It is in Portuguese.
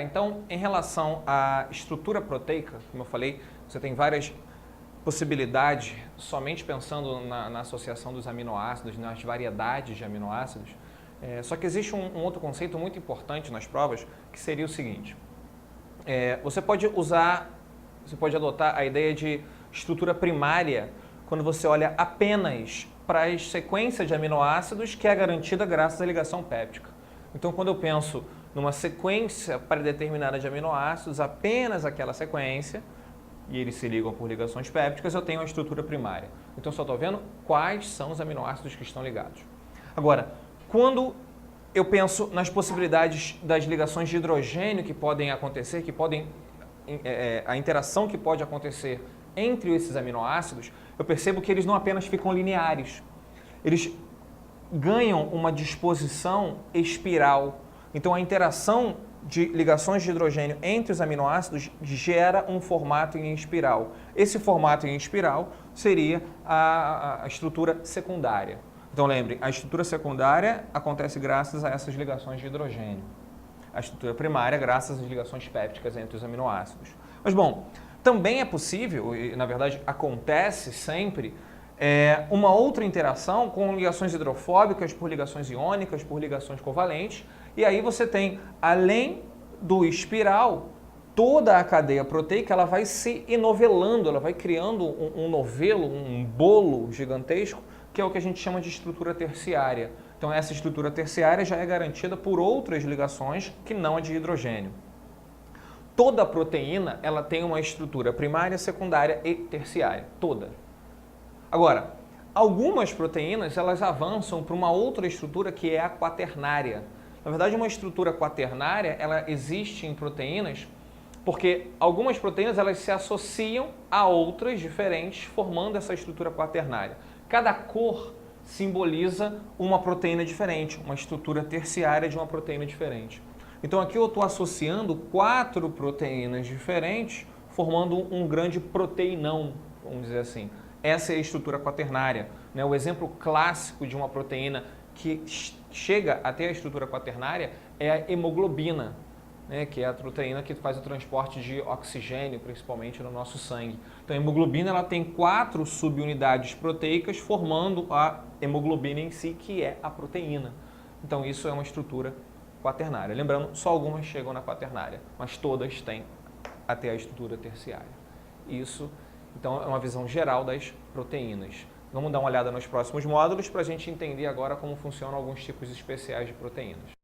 então, em relação à estrutura proteica, como eu falei, você tem várias possibilidades, somente pensando na associação dos aminoácidos, nas variedades de aminoácidos. Só que existe um outro conceito muito importante nas provas, que seria o seguinte. Você pode adotar a ideia de estrutura primária quando você olha apenas para a sequência de aminoácidos que é garantida graças à ligação péptica. Então, quando eu penso numa sequência predeterminada de aminoácidos, apenas aquela sequência, e eles se ligam por ligações pépticas, eu tenho a estrutura primária. Então, só estou vendo quais são os aminoácidos que estão ligados. Agora, quando eu penso nas possibilidades das ligações de hidrogênio que podem acontecer, a interação que pode acontecer entre esses aminoácidos, eu percebo que eles não apenas ficam lineares, eles ganham uma disposição espiral. Então, a interação de ligações de hidrogênio entre os aminoácidos gera um formato em espiral. Esse formato em espiral seria a estrutura secundária. Então, lembre, a estrutura secundária acontece graças a essas ligações de hidrogênio. A estrutura primária graças às ligações pépticas entre os aminoácidos. Mas, bom, também é possível, e na verdade acontece sempre, uma outra interação com ligações hidrofóbicas por ligações iônicas, por ligações covalentes, e aí você tem, além do espiral, toda a cadeia proteica ela vai se enovelando, ela vai criando um novelo, um bolo gigantesco, que é o que a gente chama de estrutura terciária. Então, essa estrutura terciária já é garantida por outras ligações que não a de hidrogênio. Toda proteína ela tem uma estrutura primária, secundária e terciária, toda. Agora, algumas proteínas elas avançam para uma outra estrutura que é a quaternária. Na verdade, uma estrutura quaternária ela existe em proteínas porque algumas proteínas elas se associam a outras diferentes, formando essa estrutura quaternária. Cada cor simboliza uma proteína diferente, uma estrutura terciária de uma proteína diferente. Então aqui eu estou associando 4 proteínas diferentes, formando um grande proteinão, vamos dizer assim. Essa é a estrutura quaternária, né? O exemplo clássico de uma proteína que chega até a estrutura quaternária é a hemoglobina, né? Que é a proteína que faz o transporte de oxigênio, principalmente no nosso sangue. Então a hemoglobina ela tem 4 subunidades proteicas formando a hemoglobina em si, que é a proteína. Então isso é uma estrutura quaternária. Lembrando, só algumas chegam na quaternária, mas todas têm até a estrutura terciária. Isso, então, é uma visão geral das proteínas. Vamos dar uma olhada nos próximos módulos para a gente entender agora como funcionam alguns tipos especiais de proteínas.